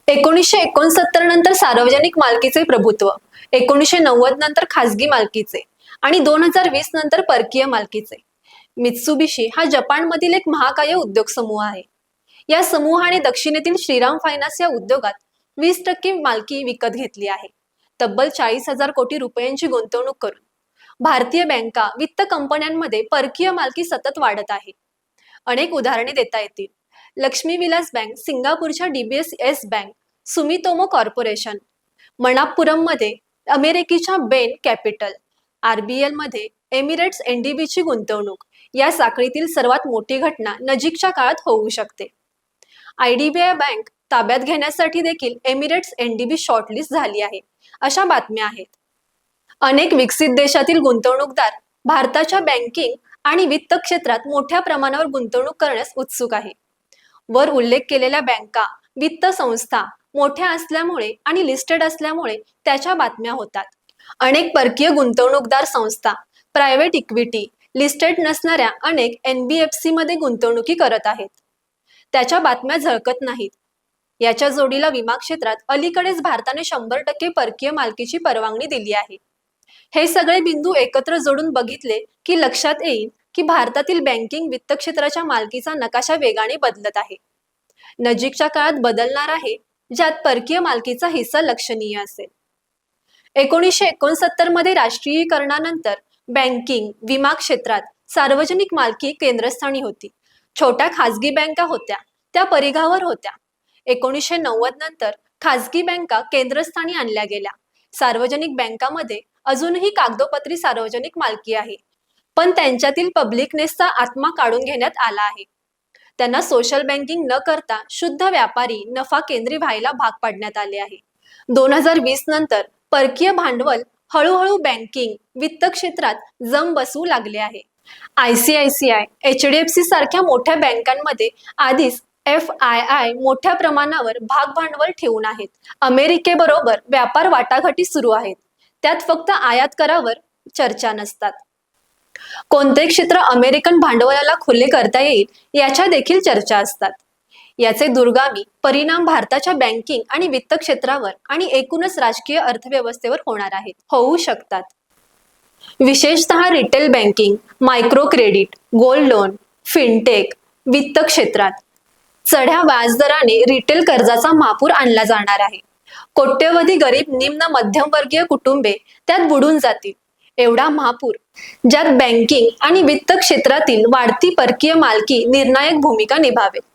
1969 नंतर सार्वजनिक मालकीचे प्रभुत्व, 1990 नंतर खासगी मालकीचे आणि 2020 नंतर परकीय मालकीचे. मित्सुबिशी हा जपानमधील एक महाकाय उद्योग समूह आहे. या समूहाने दक्षिणेतील श्रीराम फायनान्स या उद्योगात 20% मालकी विकत घेतली आहे. तब्बल 40,000 कोटी रुपयांची गुंतवणूक करून भारतीय बँका, वित्त कंपन्यांमध्ये परकीय मालकी सतत वाढत आहे. अनेक उदाहरणे देता येतील. लक्ष्मी विलास बँक, सिंगापूरच्या DBS बँक, सुमितोमो कॉर्पोरेशन, मणाप्पुरम मध्ये अमेरिकेच्या बेन कॅपिटल, RBL मध्ये एमिरेट्स NDB ची गुंतवणूक. या साखळीतील सर्वात मोठी घटना नजीकच्या काळात होऊ शकते. IDBI बँक ताब्यात घेण्यासाठी देखील एमिरेट्स NDB शॉर्टलिस्ट झाली आहे, अशा बातम्या आहेत. अनेक विकसित देशातील गुंतवणूकदार भारताच्या बँकिंग आणि वित्त क्षेत्रात मोठ्या प्रमाणावर गुंतवणूक करण्यास उत्सुक आहे. वर उल्लेख केलेल्या बँका, वित्त संस्था मोठ्या असल्यामुळे आणि लिस्टेड असल्यामुळे त्याच्या बातम्या होतात. अनेक परकीय गुंतवणूकदार संस्था प्रायव्हेट इक्विटी, लिस्टेड नसणाऱ्या अनेक NBFC मध्ये गुंतवणुकी करत आहेत. त्याच्या बातम्या झळकत नाहीत. याच्या जोडीला विमा क्षेत्रात अलीकडेच भारताने 100% परकीय मालकीची परवानगी दिली आहे. हे सगळे बिंदू एकत्र जोडून बघितले की लक्षात येईल की भारतातील बँकिंग वित्त क्षेत्राच्या मालकीचा नकाशा वेगाने बदलत आहे. नजीकच्या काळात बदलणार आहे, ज्यात परकीय मालकीचा हिस्सा लक्षणीय असेल. 1969 मध्ये राष्ट्रीयीकरणानंतर बँकिंग, विमा क्षेत्रात सार्वजनिक मालकी केंद्रस्थानी होती. छोट्या खासगी बँका होत्या, त्या परिघावर होत्या. 1990 नंतर खासगी बँका केंद्रस्थानी आणल्या गेल्या. सार्वजनिक बँकांमध्ये अजूनही कागदोपत्री सार्वजनिक मालकी आहे, पण त्यांच्यातील पब्लिकनेसचा आत्मा काढून घेण्यात आला आहे. त्यांना सोशल बँकिंग न करता शुद्ध व्यापारी नफा केंद्री व्हायला भाग पाडण्यात आले आहे. 2020 नंतर परकीय भांडवल हळूहळू बँकिंग, वित्त क्षेत्रात जम बसू लागले आहे. ICICI, HDFC सारख्या मोठ्या बँकांमध्ये आधीच FII मोठ्या प्रमाणावर भाग भांडवल ठेवून आहेत. अमेरिकेबरोबर व्यापार वाटाघाटी सुरू आहेत. त्यात फक्त आयात करावर चर्चा नसतात. कोणते क्षेत्र अमेरिकन भांडवलाला खुले करता येईल याच्या देखील चर्चा असतात. याचे दूरगामी परिणाम भारताच्या बँकिंग आणि वित्त क्षेत्रावर आणि एकूणच राजकीय अर्थव्यवस्थेवर होऊ शकतात. विशेषतः retail banking, micro credit, gold loan, fintech, वित्त क्षेत्रात चढ्या व्याजदराने रिटेल कर्जाचा महापूर आणला जाणार आहे. कोट्यवधी गरीब निम्न मध्यमवर्गीय कुटुंबे त्यात बुडून जातील. एवढा महापूर, ज्यात बँकिंग आणि वित्त क्षेत्रातील वाढती परकीय मालकी निर्णायक भूमिका निभावेल.